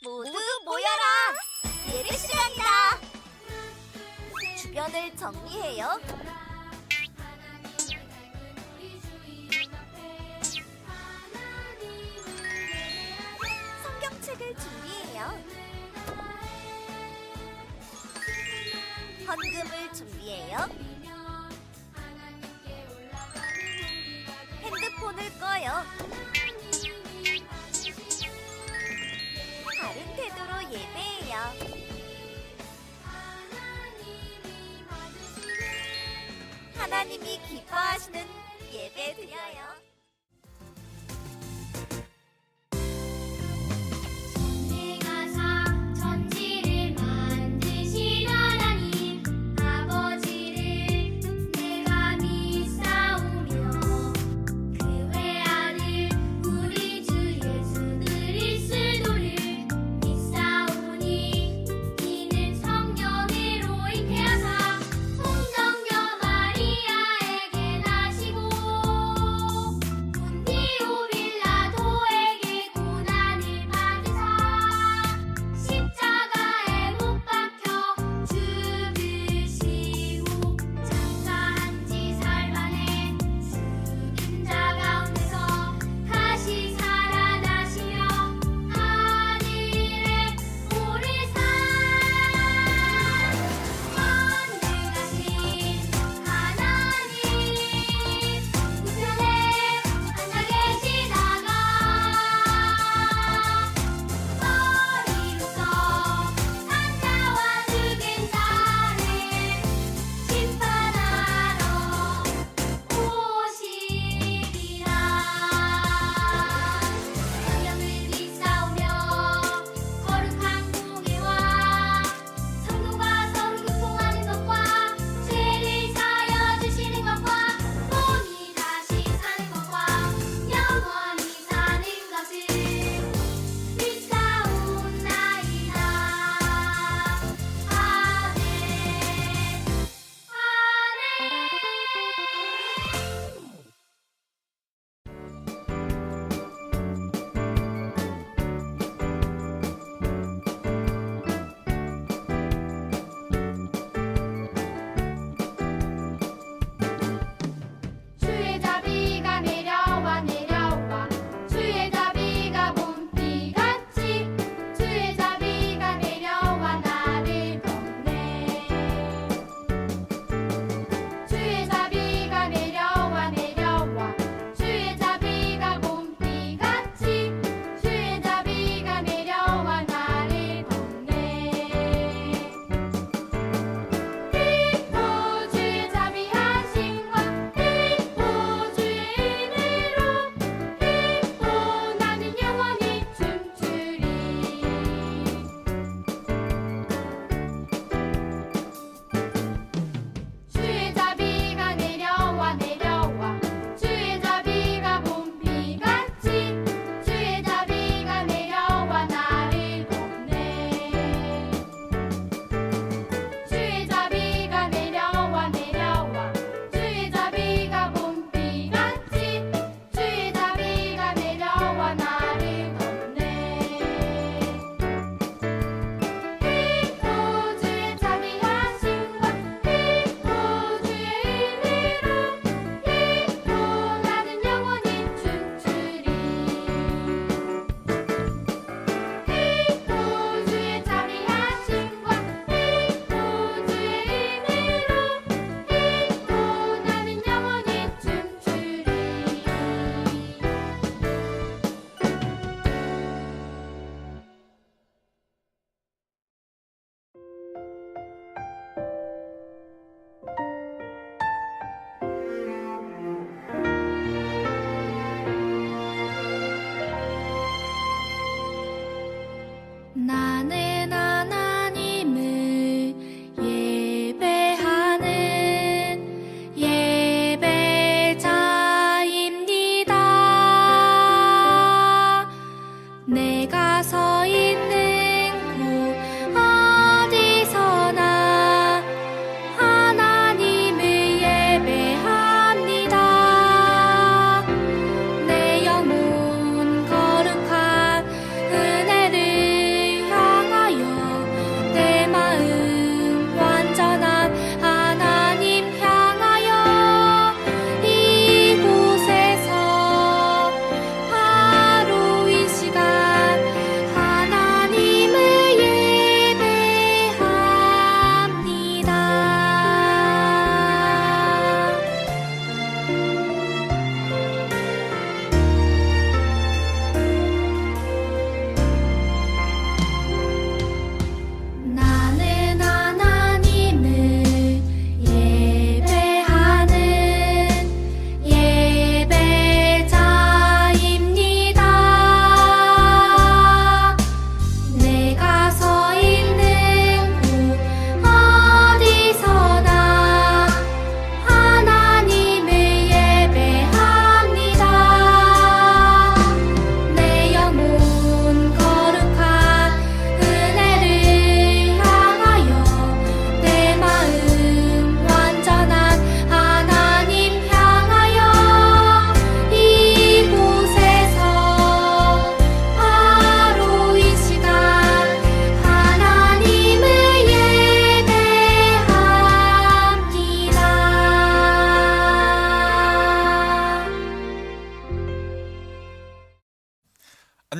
모두 모여라! 예배 시간이다! 주변을 정리해요. 성경책을 준비해요. 헌금을 준비해요. 핸드폰을 꺼요. 바른 태도로 예배해요. 하나님이 기뻐하시는 예배 드려요.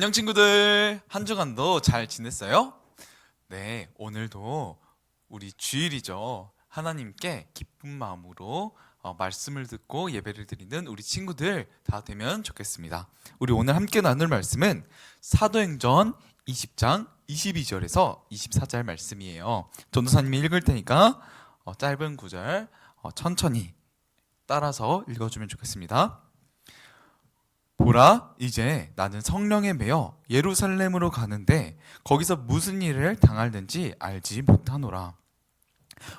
안녕 친구들, 한 주간도 잘 지냈어요? 네, 오늘도 우리 주일이죠. 하나님께 기쁜 마음으로 말씀을 듣고 예배를 드리는 우리 친구들 다 되면 좋겠습니다. 우리 오늘 함께 나눌 말씀은 사도행전 20장 22절에서 24절 말씀이에요. 전도사님이 읽을 테니까 짧은 구절 천천히 따라서 읽어주면 좋겠습니다. 보라, 이제 나는 성령에 매여 예루살렘으로 가는데 거기서 무슨 일을 당할는지 알지 못하노라.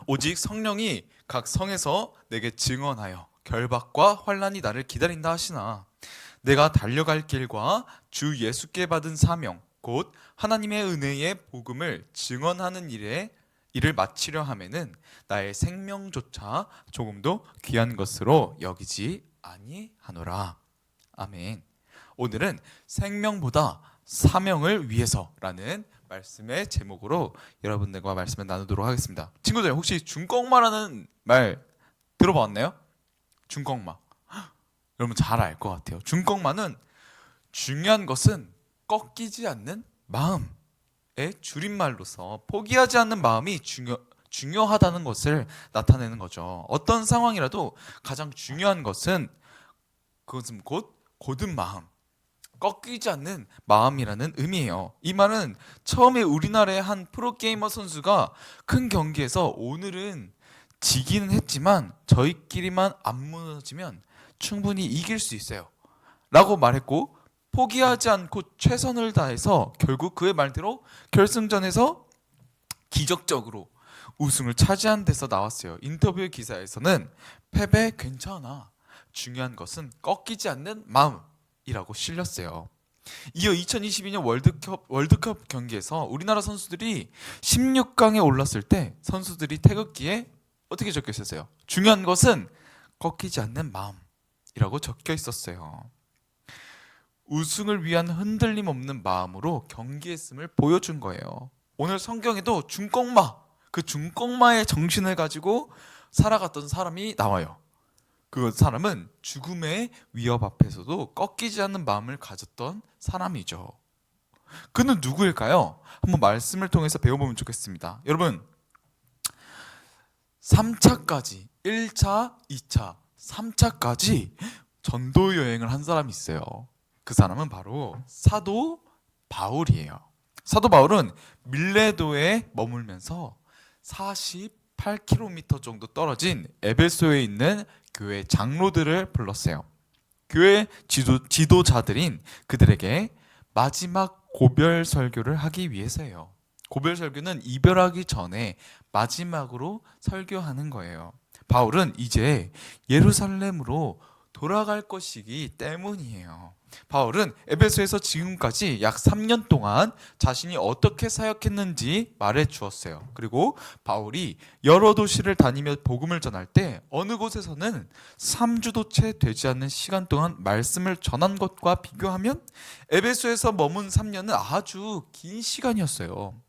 오직 성령이 각 성에서 내게 증언하여 결박과 환난이 나를 기다린다 하시나 내가 달려갈 길과 주 예수께 받은 사명 곧 하나님의 은혜의 복음을 증언하는 일을 마치려 하면은 나의 생명조차 조금도 귀한 것으로 여기지 아니하노라. 아멘. 오늘은 생명보다 사명을 위해서라는 말씀의 제목으로 여러분들과 말씀을 나누도록 하겠습니다. 친구들, 혹시 중꺾마라는 말 들어봤나요? 중꺾마. 여러분 잘 알 것 같아요. 중꺾마는 중요한 것은 꺾이지 않는 마음의 줄임말로서 포기하지 않는 마음이 중요하다는 것을 나타내는 거죠. 어떤 상황이라도 가장 중요한 것은 그것은 곧 곧은 마음, 꺾이지 않는 마음이라는 의미예요. 이 말은 처음에 우리나라의 한 프로게이머 선수가 큰 경기에서 오늘은 지기는 했지만 저희끼리만 안 무너지면 충분히 이길 수 있어요 라고 말했고, 포기하지 않고 최선을 다해서 결국 그의 말대로 결승전에서 기적적으로 우승을 차지한 데서 나왔어요. 인터뷰 기사에서는 패배 괜찮아, 중요한 것은 꺾이지 않는 마음이라고 실렸어요. 이어 2022년 월드컵 경기에서 우리나라 선수들이 16강에 올랐을 때 선수들이 태극기에 어떻게 적혀 있었어요? 중요한 것은 꺾이지 않는 마음이라고 적혀 있었어요. 우승을 위한 흔들림 없는 마음으로 경기했음을 보여준 거예요. 오늘 성경에도 중꺾마, 그 중꺾마의 정신을 가지고 살아갔던 사람이 나와요. 그 사람은 죽음의 위협 앞에서도 꺾이지 않는 마음을 가졌던 사람이죠. 그는 누구일까요? 한번 말씀을 통해서 배워보면 좋겠습니다. 여러분, 3차까지 1차, 2차, 3차까지 전도 여행을 한 사람이 있어요. 그 사람은 바로 사도 바울이에요. 사도 바울은 밀레도에 머물면서 48km 정도 떨어진 에베소에 있는 교회 장로들을 불렀어요. 교회 지도자들인 그들에게 마지막 고별 설교를 하기 위해서예요. 고별 설교는 이별하기 전에 마지막으로 설교하는 거예요. 바울은 이제 예루살렘으로 돌아갈 것이기 때문이에요. 바울은 에베소에서 지금까지 약 3년 동안 자신이 어떻게 사역했는지 말해 주었어요. 그리고 바울이 여러 도시를 다니며 복음을 전할 때 어느 곳에서는 3주도 채 되지 않는 시간 동안 말씀을 전한 것과 비교하면 에베소에서 머문 3년은 아주 긴 시간이었어요.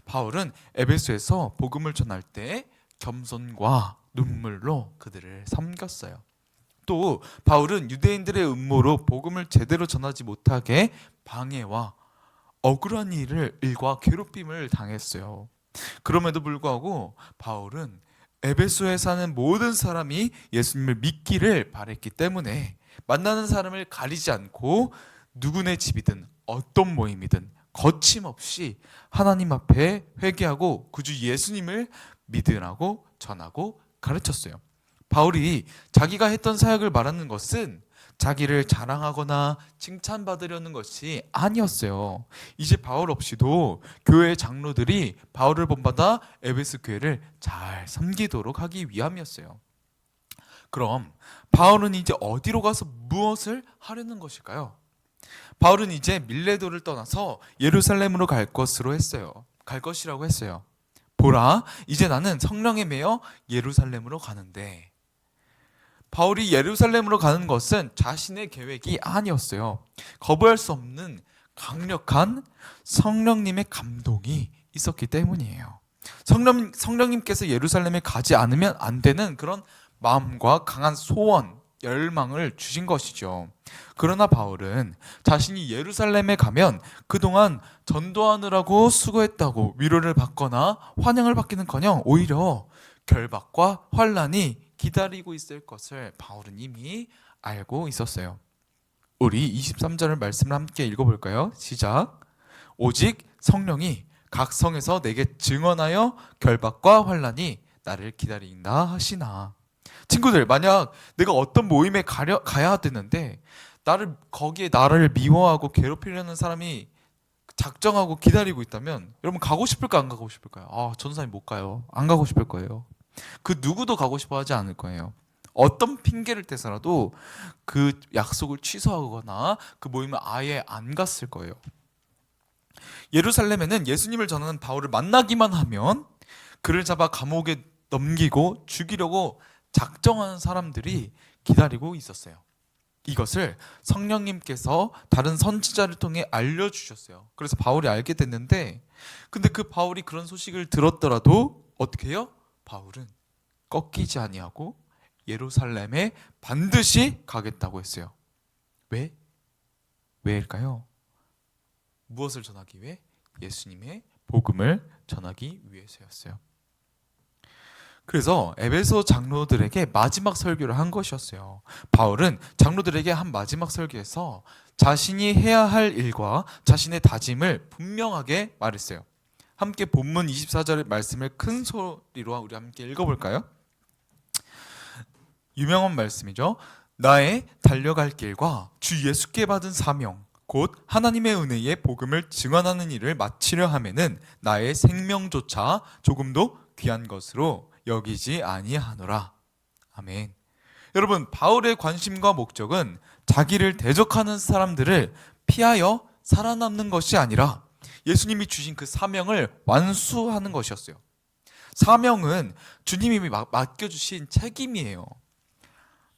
바울은 에베소에서 복음을 전할 때 겸손과 눈물로 그들을 섬겼어요. 또 바울은 유대인들의 음모로 복음을 제대로 전하지 못하게 방해와 억울한 일과 괴롭힘을 당했어요. 그럼에도 불구하고 바울은 에베소에 사는 모든 사람이 예수님을 믿기를 바랬기 때문에 만나는 사람을 가리지 않고 누구네 집이든 어떤 모임이든 거침없이 하나님 앞에 회개하고 구주 예수님을 믿으라고 전하고 가르쳤어요. 바울이 자기가 했던 사역을 말하는 것은 자기를 자랑하거나 칭찬받으려는 것이 아니었어요. 이제 바울 없이도 교회 장로들이 바울을 본받아 에베소 교회를 잘 섬기도록 하기 위함이었어요. 그럼 바울은 이제 어디로 가서 무엇을 하려는 것일까요? 바울은 이제 밀레도를 떠나서 예루살렘으로 갈 것이라고 했어요. 보라, 이제 나는 성령에 매여 예루살렘으로 가는데, 바울이 예루살렘으로 가는 것은 자신의 계획이 아니었어요. 거부할 수 없는 강력한 성령님의 감동이 있었기 때문이에요. 성령님께서 예루살렘에 가지 않으면 안 되는 그런 마음과 강한 소원이 열망을 주신 것이죠. 그러나 바울은 자신이 예루살렘에 가면 그동안 전도하느라고 수고했다고 위로를 받거나 환영을 받기는커녕 오히려 결박과 환란이 기다리고 있을 것을 바울은 이미 알고 있었어요. 우리 23절을 말씀을 함께 읽어볼까요? 시작. 오직 성령이 각 성에서 내게 증언하여 결박과 환란이 나를 기다린다 하시나. 친구들, 만약 내가 어떤 모임에 가야 되는데 거기에 나를 미워하고 괴롭히려는 사람이 작정하고 기다리고 있다면 여러분 가고 싶을까 안 가고 싶을까요? 전도사님 못 가요. 안 가고 싶을 거예요. 그 누구도 가고 싶어 하지 않을 거예요. 어떤 핑계를 대서라도 그 약속을 취소하거나 그 모임을 아예 안 갔을 거예요. 예루살렘에는 예수님을 전하는 바울을 만나기만 하면 그를 잡아 감옥에 넘기고 죽이려고 작정하는 사람들이 기다리고 있었어요. 이것을 성령님께서 다른 선지자를 통해 알려주셨어요. 그래서 바울이 알게 됐는데, 근데 그 바울이 그런 소식을 들었더라도 어떻게 해요? 바울은 꺾이지 아니하고 예루살렘에 반드시 가겠다고 했어요. 왜? 왜일까요? 무엇을 전하기 위해? 예수님의 복음을 전하기 위해서였어요. 그래서 에베소 장로들에게 마지막 설교를 한 것이었어요. 바울은 장로들에게 한 마지막 설교에서 자신이 해야 할 일과 자신의 다짐을 분명하게 말했어요. 함께 본문 24절의 말씀을 큰 소리로 우리 함께 읽어볼까요? 유명한 말씀이죠. 나의 달려갈 길과 주 예수께 받은 사명 곧 하나님의 은혜의 복음을 증언하는 일을 마치려 하면은 나의 생명조차 조금도 귀한 것으로 여기지 아니하노라. 아멘. 여러분, 바울의 관심과 목적은 자기를 대적하는 사람들을 피하여 살아남는 것이 아니라 예수님이 주신 그 사명을 완수하는 것이었어요. 사명은 주님이 맡겨주신 책임이에요.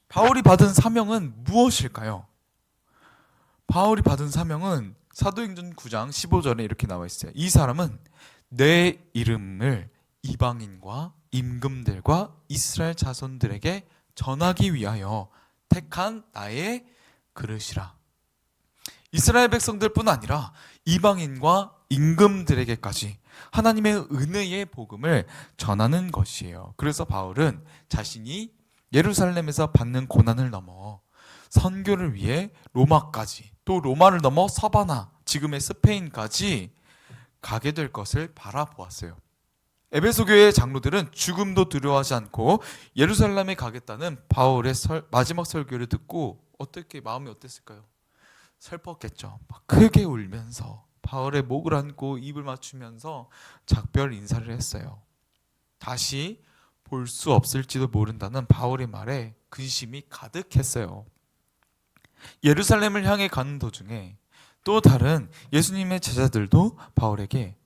바울이 받은 사명은 무엇일까요? 바울이 받은 사명은 사도행전 9장 15절에 이렇게 나와 있어요. 이 사람은 내 이름을 이방인과 임금들과 이스라엘 자손들에게 전하기 위하여 택한 나의 그릇이라. 이스라엘 백성들뿐 아니라 이방인과 임금들에게까지 하나님의 은혜의 복음을 전하는 것이에요. 그래서 바울은 자신이 예루살렘에서 받는 고난을 넘어 선교를 위해 로마까지, 또 로마를 넘어 서바나, 지금의 스페인까지 가게 될 것을 바라보았어요. 에베소 교회의 장로들은 죽음도 두려워하지 않고 예루살렘에 가겠다는 바울의 마지막 설교를 듣고 어떻게 마음이 어땠을까요? 슬펐겠죠. 막 크게 울면서 바울의 목을 안고 입을 맞추면서 작별 인사를 했어요. 다시 볼 수 없을지도 모른다는 바울의 말에 근심이 가득했어요. 예루살렘을 향해 가는 도중에 또 다른 예수님의 제자들도 바울에게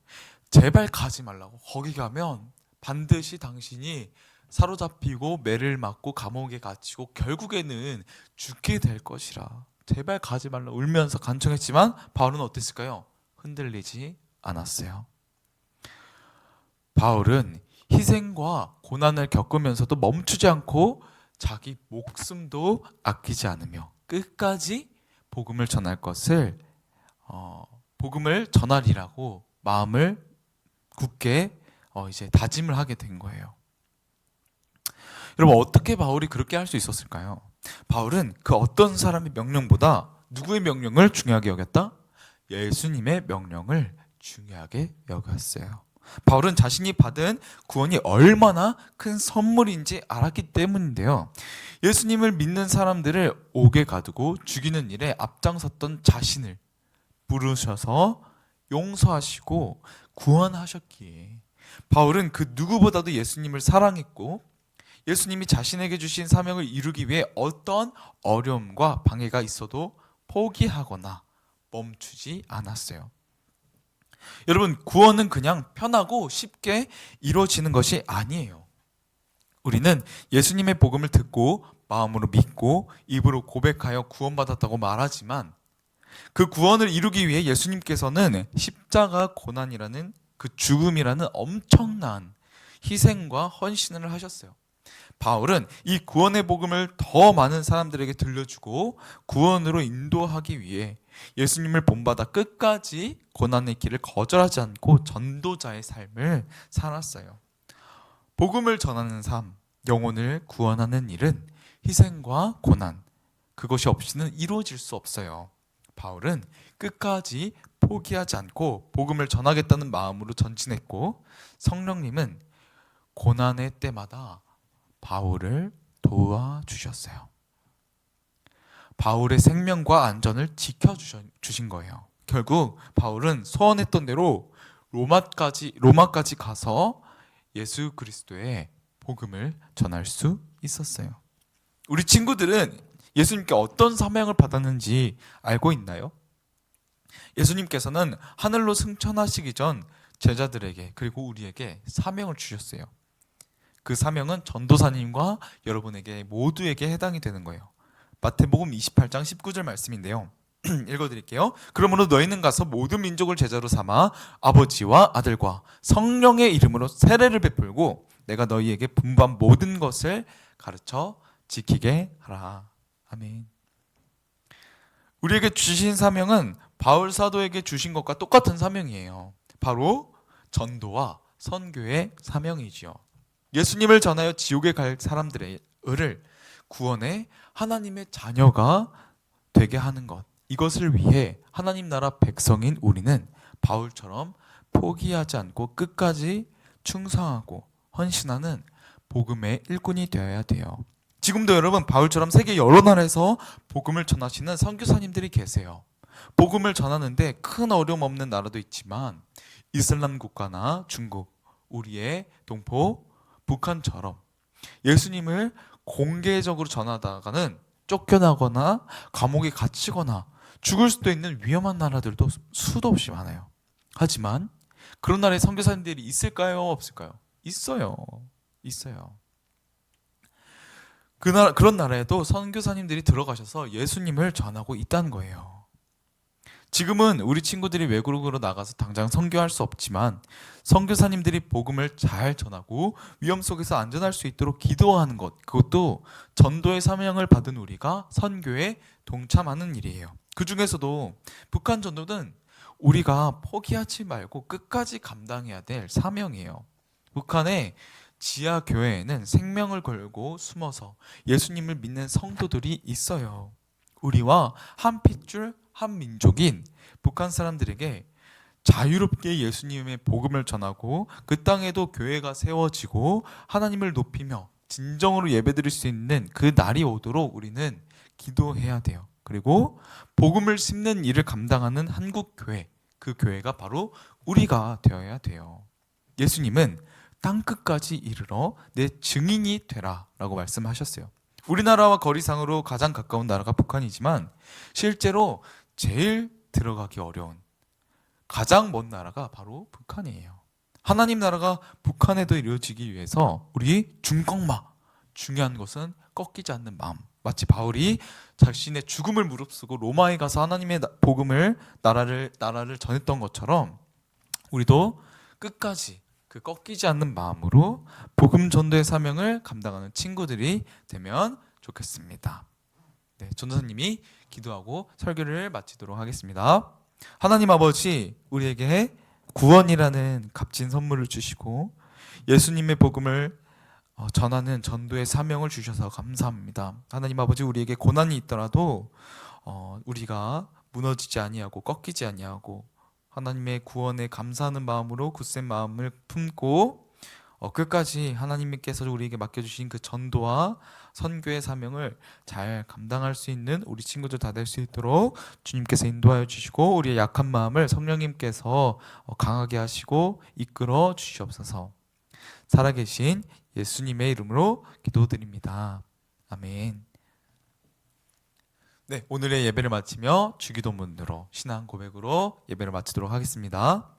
제발 가지 말라고, 거기 가면 반드시 당신이 사로잡히고 매를 맞고 감옥에 갇히고 결국에는 죽게 될 것이라 제발 가지 말라고 울면서 간청했지만 바울은 어땠을까요? 흔들리지 않았어요. 바울은 희생과 고난을 겪으면서도 멈추지 않고 자기 목숨도 아끼지 않으며 끝까지 복음을 전할 것을 복음을 전하리라고 마음을 굳게 이제 다짐을 하게 된 거예요. 여러분, 어떻게 바울이 그렇게 할 수 있었을까요? 바울은 그 어떤 사람의 명령보다 누구의 명령을 중요하게 여겼다? 예수님의 명령을 중요하게 여겼어요. 바울은 자신이 받은 구원이 얼마나 큰 선물인지 알았기 때문인데요. 예수님을 믿는 사람들을 옥에 가두고 죽이는 일에 앞장섰던 자신을 부르셔서 용서하시고 구원하셨기에 바울은 그 누구보다도 예수님을 사랑했고 예수님이 자신에게 주신 사명을 이루기 위해 어떤 어려움과 방해가 있어도 포기하거나 멈추지 않았어요. 여러분, 구원은 그냥 편하고 쉽게 이루어지는 것이 아니에요. 우리는 예수님의 복음을 듣고 마음으로 믿고 입으로 고백하여 구원받았다고 말하지만 그 구원을 이루기 위해 예수님께서는 십자가 고난이라는 그 죽음이라는 엄청난 희생과 헌신을 하셨어요. 바울은 이 구원의 복음을 더 많은 사람들에게 들려주고 구원으로 인도하기 위해 예수님을 본받아 끝까지 고난의 길을 거절하지 않고 전도자의 삶을 살았어요. 복음을 전하는 삶, 영혼을 구원하는 일은 희생과 고난, 그것이 없이는 이루어질 수 없어요. 바울은 끝까지 포기하지 않고 복음을 전하겠다는 마음으로 전진했고, 성령님은 고난의 때마다 바울을 도와주셨어요. 바울의 생명과 안전을 지켜주신 거예요. 결국 바울은 소원했던 대로 로마까지 가서 예수 그리스도의 복음을 전할 수 있었어요. 우리 친구들은 예수님께 어떤 사명을 받았는지 알고 있나요? 예수님께서는 하늘로 승천하시기 전 제자들에게 그리고 우리에게 사명을 주셨어요. 그 사명은 전도사님과 여러분에게 모두에게 해당이 되는 거예요. 마태복음 28장 19절 말씀인데요. 읽어드릴게요. 그러므로 너희는 가서 모든 민족을 제자로 삼아 아버지와 아들과 성령의 이름으로 세례를 베풀고 내가 너희에게 분부한 모든 것을 가르쳐 지키게 하라. 아멘. 우리에게 주신 사명은 바울 사도에게 주신 것과 똑같은 사명이에요. 바로 전도와 선교의 사명이지요. 예수님을 전하여 지옥에 갈 사람들을 구원해 하나님의 자녀가 되게 하는 것, 이것을 위해 하나님 나라 백성인 우리는 바울처럼 포기하지 않고 끝까지 충성하고 헌신하는 복음의 일꾼이 되어야 돼요. 지금도 여러분 바울처럼 세계 여러 나라에서 복음을 전하시는 선교사님들이 계세요. 복음을 전하는데 큰 어려움 없는 나라도 있지만 이슬람 국가나 중국, 우리의 동포 북한처럼 예수님을 공개적으로 전하다가는 쫓겨나거나 감옥에 갇히거나 죽을 수도 있는 위험한 나라들도 수도 없이 많아요. 하지만 그런 나라에 선교사님들이 있을까요? 없을까요? 있어요. 그런 나라에도 선교사님들이 들어가셔서 예수님을 전하고 있다는 거예요. 지금은 우리 친구들이 외국으로 나가서 당장 선교할 수 없지만 선교사님들이 복음을 잘 전하고 위험 속에서 안전할 수 있도록 기도하는 것, 그것도 전도의 사명을 받은 우리가 선교에 동참하는 일이에요. 그 중에서도 북한 전도는 우리가 포기하지 말고 끝까지 감당해야 될 사명이에요. 북한의 지하 교회에는 생명을 걸고 숨어서 예수님을 믿는 성도들이 있어요. 우리와 한 핏줄 한 민족인 북한 사람들에게 자유롭게 예수님의 복음을 전하고 그 땅에도 교회가 세워지고 하나님을 높이며 진정으로 예배드릴 수 있는 그 날이 오도록 우리는 기도해야 돼요. 그리고 복음을 심는 일을 감당하는 한국 교회, 그 교회가 바로 우리가 되어야 돼요. 예수님은 땅끝까지 이르러 내 증인이 되라 라고 말씀하셨어요. 우리나라와 거리상으로 가장 가까운 나라가 북한이지만 실제로 제일 들어가기 어려운 가장 먼 나라가 바로 북한이에요. 하나님 나라가 북한에도 이루어지기 위해서 우리 중요한 것은 꺾이지 않는 마음. 마치 바울이 자신의 죽음을 무릅쓰고 로마에 가서 하나님의 복음을 나라를 전했던 것처럼 우리도 끝까지 그 꺾이지 않는 마음으로 복음 전도의 사명을 감당하는 친구들이 되면 좋겠습니다. 네, 전도사님이 기도하고 설교를 마치도록 하겠습니다. 하나님 아버지, 우리에게 구원이라는 값진 선물을 주시고 예수님의 복음을 전하는 전도의 사명을 주셔서 감사합니다. 하나님 아버지, 우리에게 고난이 있더라도 우리가 무너지지 아니하고 꺾이지 아니하고 하나님의 구원에 감사하는 마음으로 굳센 마음을 품고 끝까지 하나님께서 우리에게 맡겨주신 그 전도와 선교의 사명을 잘 감당할 수 있는 우리 친구들 다 될 수 있도록 주님께서 인도하여 주시고 우리의 약한 마음을 성령님께서 강하게 하시고 이끌어 주시옵소서. 살아계신 예수님의 이름으로 기도드립니다. 아멘. 네, 오늘의 예배를 마치며 주기도문으로 신앙 고백으로 예배를 마치도록 하겠습니다.